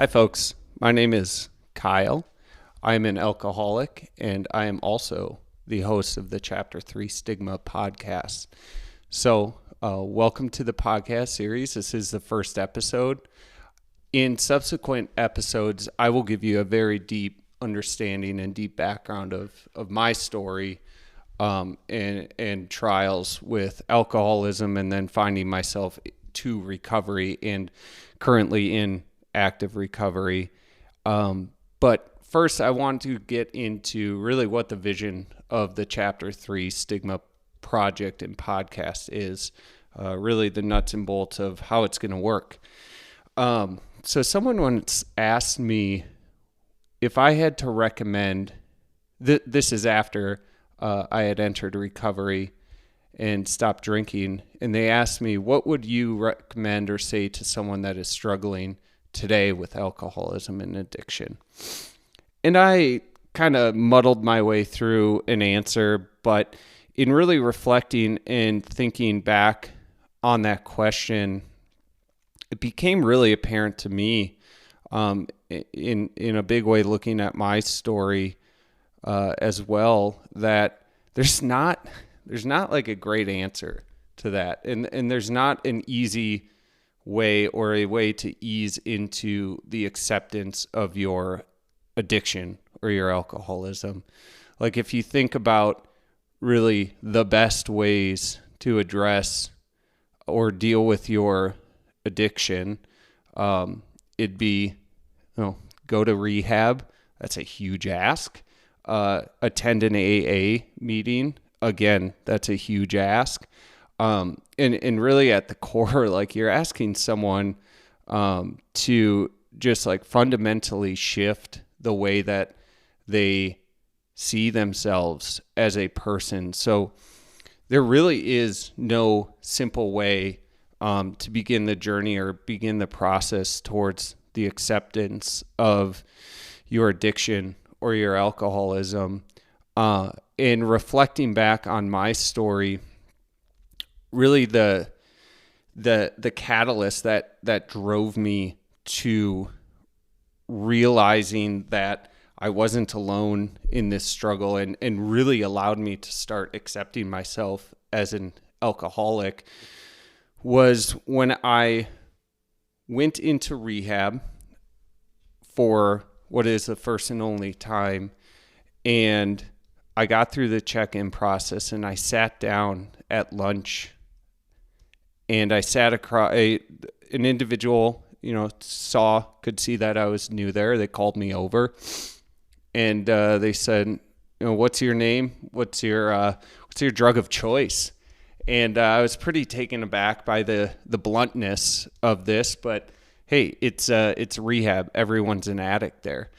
Hi, folks. My name is Kyle. I'm an alcoholic, and I am also the host of the Chapter 3 Stigma podcast. So, welcome to the podcast series. This is the first episode. In subsequent episodes, I will give you a very understanding and deep background of my story and trials with alcoholism, and then finding myself to recovery and currently in active recovery. But first, I want to get into really what the vision of the Chapter 3 Stigma project and podcast is, really the nuts and bolts of how it's going to work. So someone once asked me if I had to recommend, this is after I had entered recovery and stopped drinking, and they asked me, what would you recommend or say to someone that is struggling today with alcoholism and addiction? And I kind of muddled my way through an answer, but in really reflecting and thinking back on that question, it became really apparent to me in a big way, looking at my story as well, that there's not like a great answer to that, and there's not an easy way or a way to ease into the acceptance of your addiction or your alcoholism. Like, if you think about really the best ways to address or deal with your addiction, it'd be, go to rehab. That's a huge ask. Attend an AA meeting. Again, that's a huge ask. And really at the core, like, you're asking someone to just like fundamentally shift the way that they see themselves as a person. So there really is no simple way to begin the journey or begin the process towards the acceptance of your addiction or your alcoholism. In reflecting back on my story, really the catalyst that drove me to realizing that I wasn't alone in this struggle and really allowed me to start accepting myself as an alcoholic was when I went into rehab for what is the first and only time. And I got through the check-in process, and I sat down at lunch, and I sat across an individual, could see that I was new there. They called me over, and they said, what's your name? What's your drug of choice? And I was pretty taken aback by the bluntness of this, but hey, it's rehab. Everyone's an addict there.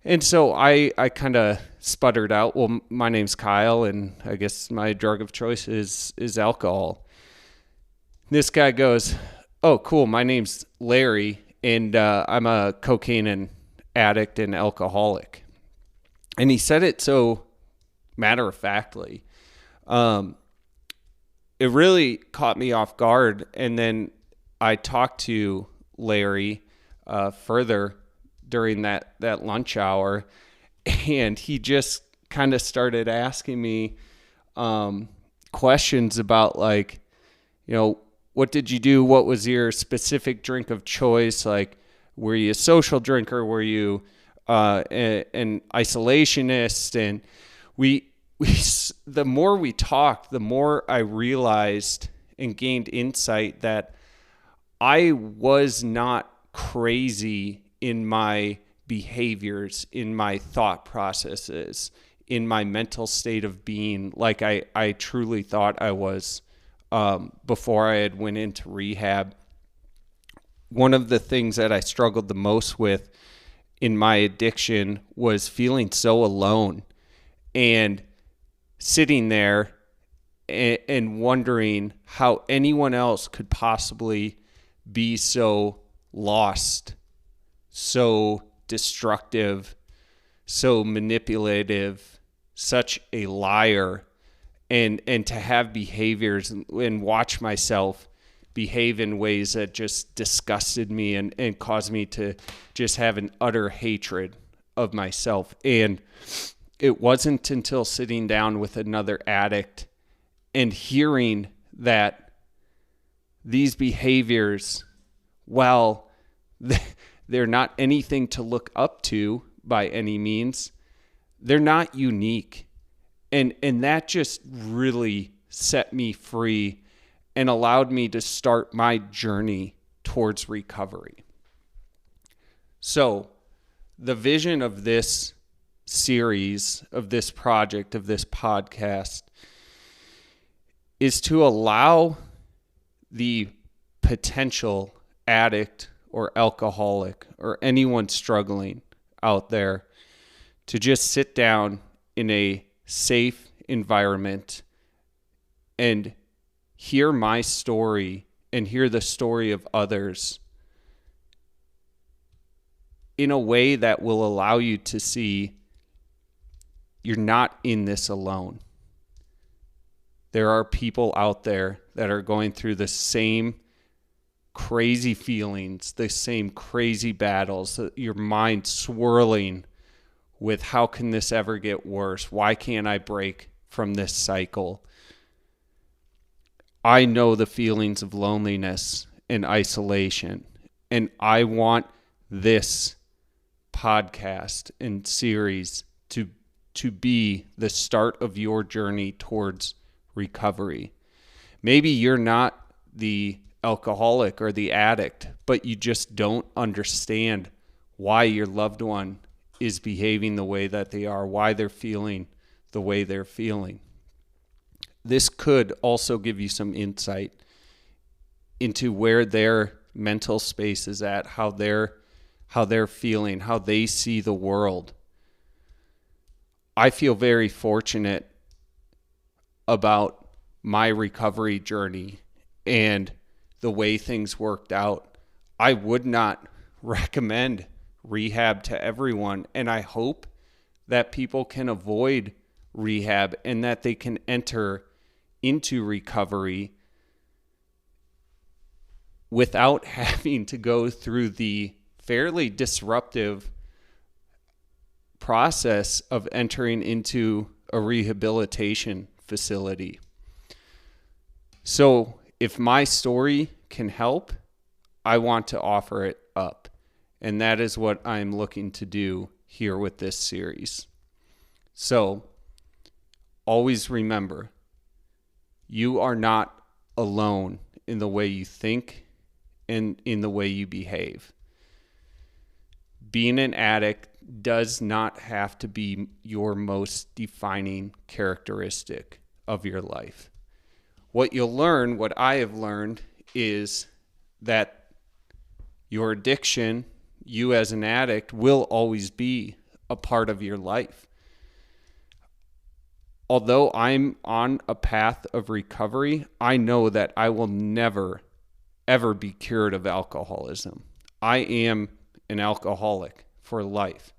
And so I kind of sputtered out, well, my name's Kyle, and I guess my drug of choice is alcohol. This guy goes, oh, cool, my name's Larry, and I'm a cocaine addict and alcoholic. And he said it so matter-of-factly. It really caught me off guard, and then I talked to Larry further during that lunch hour, and he just kind of started asking me questions about, like, what did you do? What was your specific drink of choice? Like, were you a social drinker? Were you an isolationist? And we the more we talked, the more I realized and gained insight that I was not crazy in my behaviors, in my thought processes, in my mental state of being, like I truly thought I was before I had went into rehab. One of the things that I struggled the most with in my addiction was feeling so alone and sitting there and wondering how anyone else could possibly be so lost, so destructive, so manipulative, such a liar, and to have behaviors and watch myself behave in ways that just disgusted me and caused me to just have an utter hatred of myself. And it wasn't until sitting down with another addict and hearing that these behaviors, while they're not anything to look up to by any means, they're not unique. And that just really set me free and allowed me to start my journey towards recovery. So the vision of this series, of this project, of this podcast, is to allow the potential addict or alcoholic or anyone struggling out there to just sit down in a safe environment and hear my story and hear the story of others in a way that will allow you to see you're not in this alone. There are people out there that are going through the same crazy feelings, the same crazy battles, your mind swirling with how can this ever get worse? Why can't I break from this cycle? I know the feelings of loneliness and isolation, and I want this podcast and series to be the start of your journey towards recovery. Maybe you're not the alcoholic or the addict, but you just don't understand why your loved one is behaving the way that they are, why they're feeling the way they're feeling. This could also give you some insight into where their mental space is at, how they're feeling, how they see the world. I feel very fortunate about my recovery journey and the way things worked out. I would not recommend rehab to everyone, and I hope that people can avoid rehab and that they can enter into recovery without having to go through the fairly disruptive process of entering into a rehabilitation facility. So if my story can help, I want to offer it up. And that is what I'm looking to do here with this series. So always remember, you are not alone in the way you think and in the way you behave. Being an addict does not have to be your most defining characteristic of your life. What you'll learn, what I have learned, is that your addiction, you as an addict, will always be a part of your life. Although I'm on a path of recovery, I know that I will never, ever be cured of alcoholism. I am an alcoholic for life.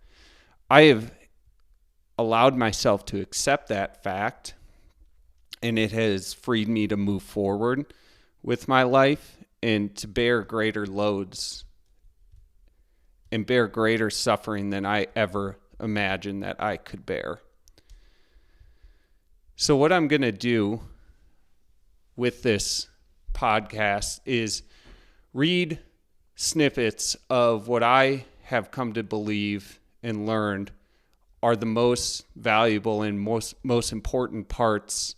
I have allowed myself to accept that fact, and it has freed me to move forward with my life and to bear greater loads and bear greater suffering than I ever imagined that I could bear. So what I'm going to do with this podcast is read snippets of what I have come to believe and learned are the most valuable and most important parts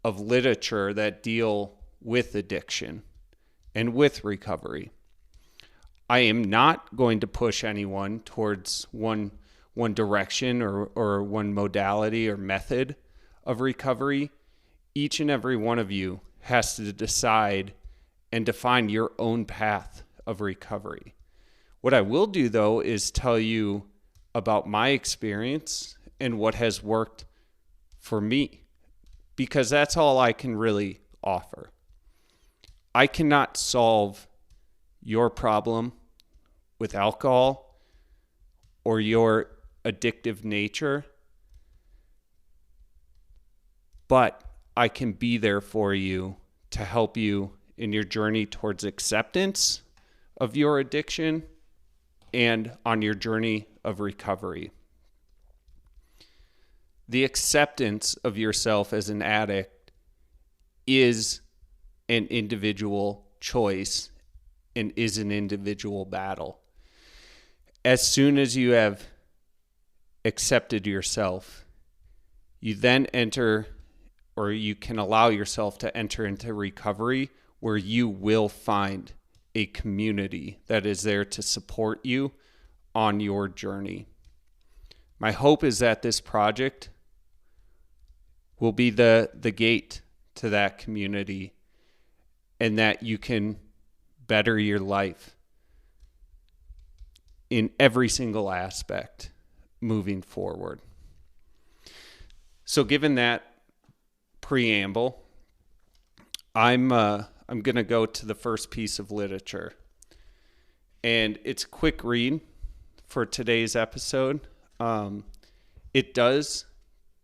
of literature that deal with addiction and with recovery. I am not going to push anyone towards one direction or one modality or method of recovery. Each and every one of you has to decide and define your own path of recovery. What I will do, though, is tell you about my experience and what has worked for me, because that's all I can really offer. I cannot solve your problem with alcohol or your addictive nature, but I can be there for you to help you in your journey towards acceptance of your addiction and on your journey of recovery. The acceptance of yourself as an addict is an individual choice and is an individual battle. As soon as you have accepted yourself, you then enter, or you can allow yourself to enter into recovery, where you will find a community that is there to support you on your journey. My hope is that this project will be the gate to that community, and that you can better your life in every single aspect moving forward. So given that preamble, I'm going to go to the first piece of literature. And it's a quick read for today's episode. It does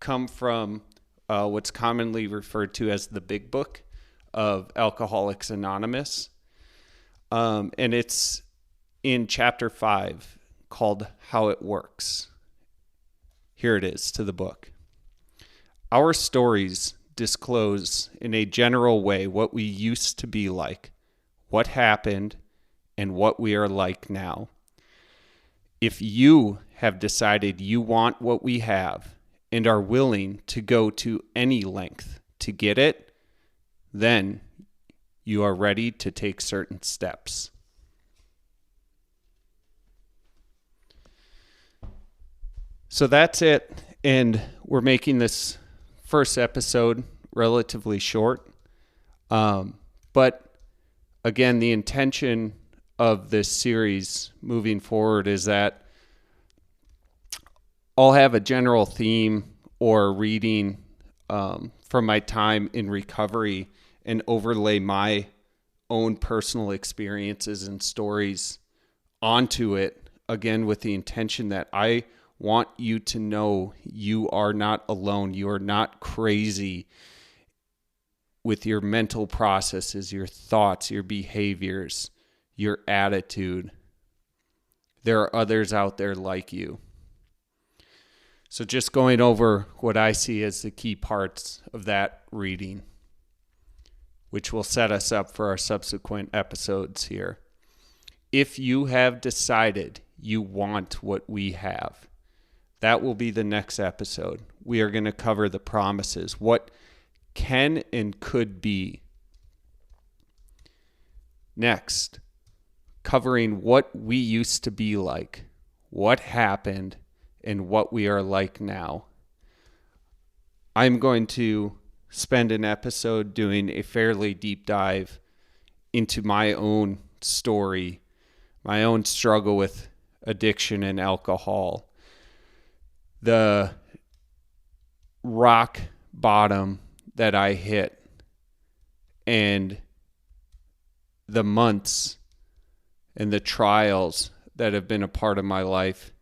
come from what's commonly referred to as the Big Book of Alcoholics Anonymous. And it's in chapter 5 called How It Works. Here it is to the book. Our stories disclose in a general way what we used to be like, what happened, and what we are like now. If you have decided you want what we have and are willing to go to any length to get it, then you are ready to take certain steps. So that's it, and we're making this first episode relatively short. But again, the intention of this series moving forward is that I'll have a general theme or reading from my time in recovery and overlay my own personal experiences and stories onto it, again, with the intention that I want you to know you are not alone. You are not crazy with your mental processes, your thoughts, your behaviors, your attitude. There are others out there like you. So just going over what I see as the key parts of that reading, which will set us up for our subsequent episodes here. If you have decided you want what we have, that will be the next episode. We are going to cover the promises, what can and could be. Next, covering what we used to be like, what happened, and what we are like now. I'm going to spend an episode doing a fairly deep dive into my own story, my own struggle with addiction and alcohol, the rock bottom that I hit, and the months and the trials that have been a part of my life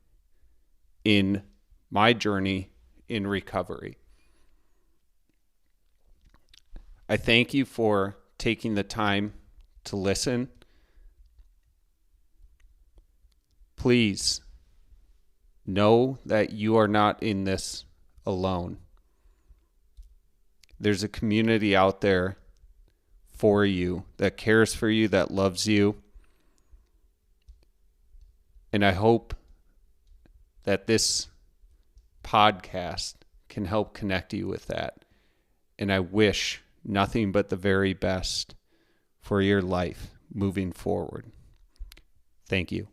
in my journey in recovery. I thank you for taking the time to listen. Please know that you are not in this alone. There's a community out there for you that cares for you, that loves you. And I hope that this podcast can help connect you with that. And I wish nothing but the very best for your life moving forward. Thank you.